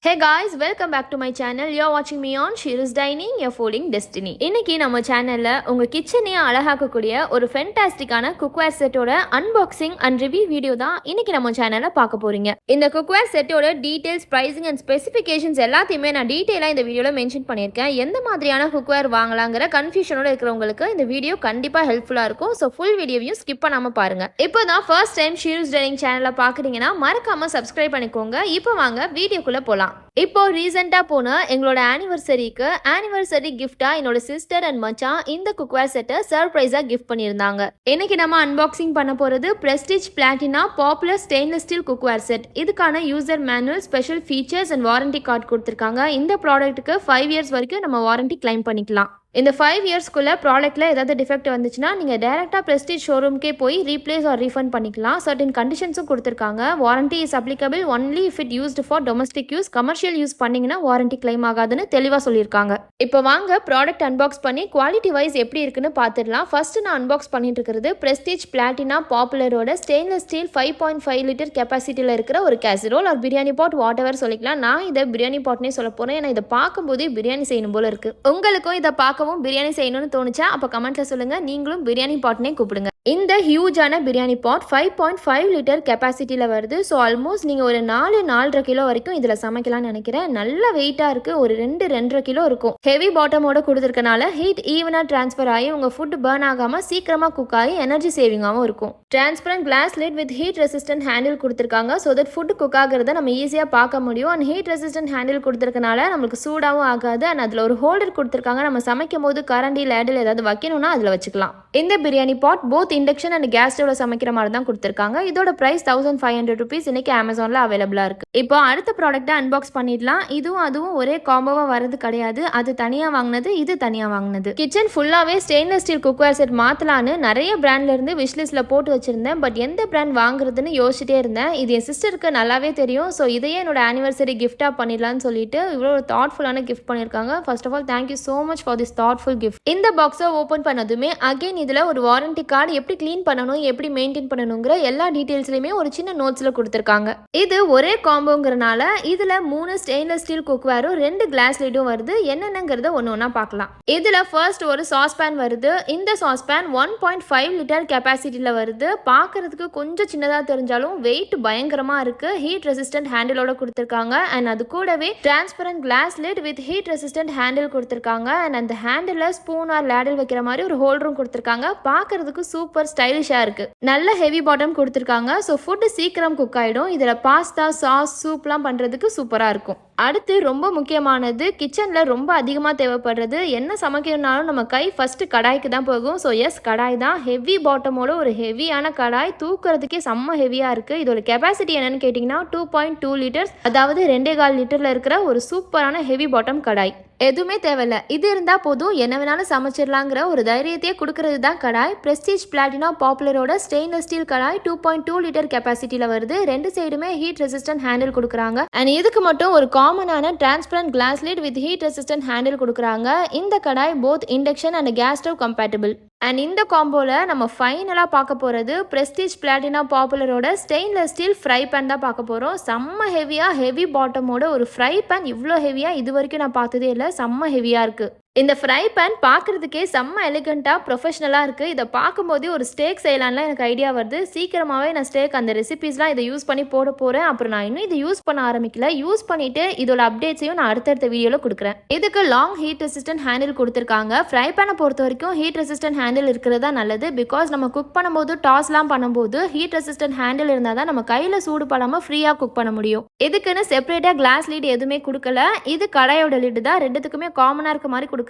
Hey guys, welcome back to my channel. You're watching me on sheerusdining, your folding destiny. இன்னைக்கு நம்ம சேனல்ல உங்க கிச்சனையே அழகாக்கக்கூடிய ஒரு ஃபென்டாஸ்டிக்கான குக்வேர் செட்டோட அன்பாக்சிங் அண்ட் ரிவ்யூ வீடியோ தான் இன்னைக்கு நம்ம சேனல்ல பார்க்க போறீங்க. இந்த குக்வேர் செட்டோட டீடைல்ஸ், பிரைசிங் அண்ட் ஸ்பெசிஃபிகேஷன்ஸ் எல்லாத்தையுமே நான் டீடைலா இந்த வீடியோல மென்ஷன் பண்ணியிருக்கேன். எந்த மாதிரியான குக்வேர் வாங்கலாங்கிற கன்ஃபியூஷனோட இருக்கிறவங்களுக்கு இந்த வீடியோ கண்டிப்பா ஹெல்ப்ஃபுல்லா இருக்கும். ஸோ ஃபுல் வீடியோவையும் ஸ்கிப் பண்ணாம பாருங்க. இப்போதான் ஃபர்ஸ்ட் டைம் sheerusdining சேனலை பாக்குறீங்கன்னா மறக்காம சப்ஸ்கிரைப் பண்ணிக்கோங்க. இப்போ வாங்க வீடியோக்குள்ள போலாம். இப்போ ரீசெண்டாக போன எங்களோட ஆனிவர்சரி கிஃப்டா என்னோட சிஸ்டர் அண்ட் மச்சான் இந்த குக்வேர் செட்டை சர்ப்ரைஸாக கிஃப்ட் பண்ணியிருந்தாங்க. இன்னைக்கு நம்ம அன்பாக்சிங் பண்ண போகிறது Prestige Platina popular stainless steel cookware set. இதுக்கான user manual, special features and warranty card கொடுத்துருக்காங்க. இந்த ப்ராடக்ட்டுக்கு 5 years வரைக்கும் நம்ம வாரண்டி கிளைம் பண்ணிக்கலாம். இந்த 5 yearsக்குள்ள ப்ராடக்ட்டில் ஏதாவது டிஃபெக்ட் வந்துச்சுன்னா நீங்கள் டேரெக்டாக ப்ரெஸ்டீஜ் ஷோரூம்க்கே போய் ரீப்ளேஸ் ஆர் ரீஃபண்ட் பண்ணிக்கலாம். சர்டன் கண்டிஷன்ஸும் கொடுத்துருக்காங்க. Warranty is applicable only if it used for domestic use. Commercial use பண்ணிங்கன்னா வாரண்டி கிளைம் ஆகாதுன்னு தெளிவாக சொல்லியிருக்காங்க. இப்போ வாங்க ப்ராடக்ட் அன்பாக்ஸ் பண்ணி குவாலிட்டி வைஸ் எப்படி இருக்குன்னு பார்த்துடலாம். ஃபர்ஸ்ட் நான் அன்பாக்ஸ் பண்ணிட்டு இருக்கிறது பிரஸ்டீஜ் பிளாட்டினா பாப்புலரோட ஸ்டெயின்லெஸ் ஸ்டீல் 5.5 liter கெப்பாசிட்டியில் இருக்கிற ஒரு casserole or biryani pot, whatever சொல்லிக்கலாம். நான் இதை பிரியாணி பாட்னே சொல்ல போகிறேன். ஏன்னா இதை பார்க்கும்போதே பிரியாணி செய்யணும் போல இருக்குது. உங்களுக்கும் இதை பார்க்க பிரியாணி செய்யணும்னு தோணுச்சா அப்ப கமெண்ட்ல சொல்லுங்க. நீங்களும் பிரியாணி பாட்னே கூப்பிடுங்க. இந்த ஹியூஜான பிரியாணி பாட் 5.5 liter கெப்பாசிட்டியில் வருது. ஸோ ஆல்மோஸ்ட் நீங்கள் ஒரு 4-4.5 கிலோ வரைக்கும் இதில் சமைக்கலாம்னு நினைக்கிறேன். நல்ல வெயிட்டாக இருக்குது. ஒரு 2-2.5 கிலோ இருக்கும். ஹெவி பாட்டமோட கொடுத்துருக்கனால ஹீட் ஈவனாக ட்ரான்ஸ்ஃபர் ஆகி உங்கள் ஃபுட் பர்ன் ஆகாமல் சீக்கிரமாக குக் ஆகி எனர்ஜி சேவிங்காகவும் இருக்கும். Transparent glass lid with heat resistant handle கொடுத்துருக்காங்க. ஸோ தட் ஃபுட் குக் ஆகிறத நம்ம ஈஸியாக பார்க்க முடியும். அண்ட் ஹீட் ரெசிஸ்டன்ட் ஹேண்டில் கொடுத்துருக்கனால நம்மளுக்கு சூடாகவும் ஆகாது. அண்ட் அதில் ஒரு ஹோல்டர் கொடுத்துருக்காங்க. நம்ம சமைக்கும் போது கரண்டி லேடில் ஏதாவது வைக்கணும்னா அதில் வச்சுக்கலாம். இந்த பிரியாணி பாட் போத் இண்டக்ஷன் அண்ட் கேஸ் ஸ்டவ்ல சமைக்கிற மாதிரி தான் கொடுத்துருக்காங்க. இதோட பிரைஸ் 1500 rupees இன்னைக்கு அமேசான்ல அவைலபிளா இருக்கு. இப்போ அடுத்த ப்ராடக்ட்டை அன்பாக்ஸ் பண்ணிடலாம். அதுவும் ஒரே காம்போவா வரது கிடையாது. அது தனியா வாங்கினது, இது தனியா வாங்கினது. கிச்சன் ஃபுல்லாவே ஸ்டெயின்லெஸ் ஸ்டீல் குக்வேர் செட் மாத்தலான்னு நிறைய பிராண்ட்ல இருந்து விஷ்லிஸ்ட்ல போட்டு வச்சிருந்தேன். பட் எந்த பிராண்ட் வாங்குறதுன்னு யோசிச்சுட்டே இருந்தேன். இது என் சிஸ்டருக்கு நல்லாவே தெரியும். ஸோ இதையே என்னோட ஆனிவர்சரி கிஃப்டா பண்ணிடலாம்னு சொல்லிட்டு இவ்வளோ ஒரு தாட்ஃபுல்லான கிஃப்ட் பண்ணியிருக்காங்க. First of all thank you so much for this thoughtful gift. இந்த பாக்ஸை ஓப்பன் பண்ணதுமே அகைன் இதுல ஒரு வாரண்டி கார்டு, எப்படி கிளீன் பண்ணணும், எப்படி மெயின்டைன் பண்ணணுங்கிற எல்லா டீடைல்ஸ்லயுமே ஒரு சின்ன நோட்ஸ்ல கொடுத்துருக்காங்க. இது ஒரே காம்போங்கிறனால இதுல 3 ஸ்டெயின்லெஸ் ஸ்டீல் குக்வேரும் 2 கிளாஸ் லிடும் வருது. என்னென்னங்கிறத ஒன்னா பார்க்கலாம். இதுல ஃபர்ஸ்ட் ஒரு சாஸ்பேன் வருது. இந்த சாஸ்பேன் 1.5 liter கெப்பாசிட்டியில வருது. பார்க்கறதுக்கு கொஞ்சம் சின்னதா தெரிஞ்சாலும் வெயிட் பயங்கரமா இருக்கு. ஹீட் ரெசிஸ்டன்ட் ஹேண்டிலோட கொடுத்துருக்காங்க. அண்ட் அது கூடவே transparent glass lid with heat resistant handle கொடுத்துருக்காங்க. அண்ட் அந்த ஹேண்டில் ஸ்பூன் ஆர் லேடல் வைக்கிற மாதிரி ஒரு ஹோல்டரும் கொடுத்துருக்காங்க. பார்க்கறதுக்கு சூப்பர் ஸ்டைலிஷா இருக்கு. நல்ல ஹெவி பாட்டம் கொடுத்துருக்காங்க. ஸோ ஃபுட்டு சீக்கிரம் குக் ஆகிடும். இதில் பாஸ்தா, சாஸ், சூப்லாம் பண்ணுறதுக்கு சூப்பராக இருக்கும். அடுத்து ரொம்ப முக்கியமானது, கிச்சனில் ரொம்ப அதிகமாக தேவைப்படுறது, என்ன சமைக்கணும்னாலும் நம்ம கை ஃபஸ்ட்டு கடாய்க்கு தான் போகும். ஸோ எஸ், கடாய் தான். ஹெவி பாட்டமோட ஒரு ஹெவியான கடாய், தூக்குறதுக்கே செம்ம ஹெவியாக இருக்குது. இதோட கெப்பாசிட்டி என்னன்னு கேட்டிங்கன்னா 2.2 liters, அதாவது 2.25 literல இருக்கிற ஒரு சூப்பரான ஹெவி பாட்டம் கடாய். எதுவுமே தேவையில்ல, இது இருந்தால் போதும், என்ன வேணாலும் சமைச்சிடலாங்கிற ஒரு தைரியத்தையே கொடுக்கறது தான் கடாய். பிரஸ்டீஜ் பிளாட்டினா பாப்புலரோட ஸ்டெயின்லெஸ் ஸ்டீல் கடாய் 2.2 liter கெப்பாசிட்டியில் வருது. 2 சைடுமே ஹீட் ரெசிஸ்டன்ட் ஹேண்டில் கொடுக்குறாங்க. அண்ட் இதுக்கு மட்டும் ஒரு காமனான transparent glass lid with heat resistant handle கொடுக்குறாங்க. இந்த kadai both induction and gas stove compatible. And இந்த காம்போல நம்ம ஃபைனலாக பார்க்க போகிறது பிரஸ்டீஜ் பிளாட்டினா பாப்புலரோட ஸ்டெயின்லெஸ் ஸ்டீல் ஃப்ரை பேன் தான் பார்க்க போகிறோம். செம்ம ஹெவியாக, ஹெவி பாட்டமோட ஒரு ஃப்ரை பேன். இவ்வளோ ஹெவியாக இது வரைக்கும் நான் பார்த்ததே இல்லை. செம்ம ஹெவியாக இருக்குது. இந்த ஃப்ரை பேன் பார்க்குறதுக்கே செம்ம எலிகண்ட்டாக, ப்ரொஃபஷனலாக இருக்குது. இதை பார்க்கும்போதே ஒரு ஸ்டேக் செய்யலான்லாம் எனக்கு ஐடியா வருது. சீக்கிரமாகவே நான் ஸ்டேக் அந்த ரெசிபீஸ்லாம் இதை யூஸ் பண்ணி போட போகிறேன். அப்புறம் நான் இன்னும் இதை யூஸ் பண்ண ஆரம்பிக்கல. யூஸ் பண்ணிவிட்டு இதோட அப்டேட்ஸையும் நான் அடுத்தடுத்த வீடியோவில் கொடுக்குறேன். இதுக்கு லாங் ஹீட் ரெசிஸ்டன்ட் ஹேண்டில் கொடுத்துருக்காங்க. ஃப்ரை பேனை பொறுத்த வரைக்கும் ஹீட் ரெசிஸ்டன்ட் ஹேண்டில் இருக்கிறதா நல்லது. பிகாஸ் நம்ம குக் பண்ணும்போது, டாஸ்லாம் பண்ணும்போது ஹீட் ரெசிஸ்டன்ட் ஹேண்டில் இருந்தால் தான் நம்ம கையில் சூடு படாமல் ஃப்ரீயாக குக் பண்ண முடியும். இதுக்குன்னு செப்பரேட்டாக கிளாஸ் லீட் எதுவுமே கொடுக்கல. இது கடாயோட லிட் தான். ரெண்டுத்துக்குமே காமனாக இருக்க மாதிரி கொடுக்குறாங்க.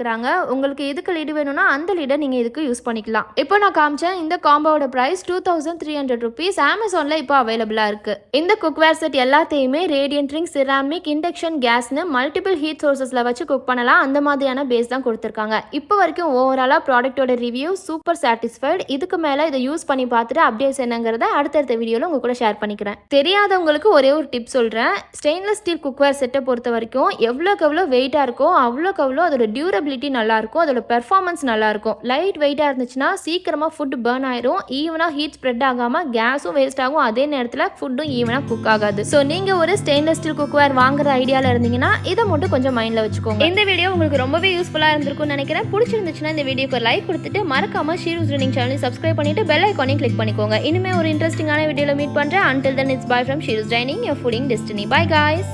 உங்களுக்கு எதுக்கு லீடு வேணும்னா அந்த லீடை நீங்க இதுக்கு யூஸ் பண்ணிக்கலாம். இப்போ நான் காமிச்சேன் இந்த காம்போட பிரைஸ் 2300 rupees அமேசான்ல இப்போ அவைலபிளா இருக்கு. இந்த குக்வேர் செட் எல்லாத்தையுமே ரேடியன்ட் ரிங், சிராமிக், இண்டக்ஷன், கேஸ்னு மல்டிபிள் ஹீட் சோர்சஸ்ல வச்சு குக் பண்ணலாம். அந்த மாதிரியான பேஸ் தான் கொடுத்துருக்காங்க. இப்போ வரைக்கும் ஓவராலா ப்ராடக்டோட ரிவ்யூ சூப்பர் சாட்டிஸ்ஃபைடு. இதுக்கு மேல இதை யூஸ் பண்ணி பார்த்துட்டு அப்டேட்ஸ் என்னங்கிறத அடுத்தடுத்த வீடியோல உங்க கூட ஷேர் பண்ணிக்கிறேன். தெரியாதவங்களுக்கு ஒரே ஒரு டிப் சொல்றேன். ஸ்டெயின்லெஸ் ஸ்டீல் குக்வேர் செட்டை பொறுத்த வரைக்கும் எவ்வளோக்கு எவ்வளோ வெயிட்டா இருக்கோ அவ்வளோக்கு அவ்வளோ அதோட டியூரபிலிட்டி ஃபோல்டபிலிட்டி நல்லாயிருக்கும், அதோட பெர்ஃபார்மன்ஸ் நல்லாயிருக்கும். லைட் வெயிட்டாக இருந்துச்சுன்னா சீக்கிரமாக ஃபுட் பர்ன் ஆயிரும், ஈவனாக ஹீட் ஸ்ப்ரெட் ஆகாமல் கேஸும் வேஸ்ட் ஆகும், அதே நேரத்தில் ஃபுட்டும் ஈவனாக குக் ஆகாது. ஸோ நீங்கள் ஒரு ஸ்டெயின்லெஸ் ஸ்டீல் குக்வேர் வாங்குற ஐடியாவில் இருந்தீங்கன்னா இதை மட்டும் கொஞ்சம் மைண்டில் வச்சுக்கோங்க. இந்த வீடியோ உங்களுக்கு ரொம்பவே யூஸ்ஃபுல்லாக இருந்திருக்கும்னு நினைக்கிறேன். பிடிச்சிருந்துச்சுன்னா இந்த வீடியோக்கு ஒரு லைக் கொடுத்துட்டு மறக்காம ஷீரூஸ் டைனிங் சேனலை சப்ஸ்கிரைப் பண்ணிட்டு பெல் ஐக்கானையும் கிளிக் பண்ணிக்கோங்க. இனிமே ஒரு இன்ட்ரெஸ்டிங்கான வீடியோவில் மீட் பண்ணுறேன். Until then, it's bye from Sheerus Dining, your fooding destiny. Bye guys.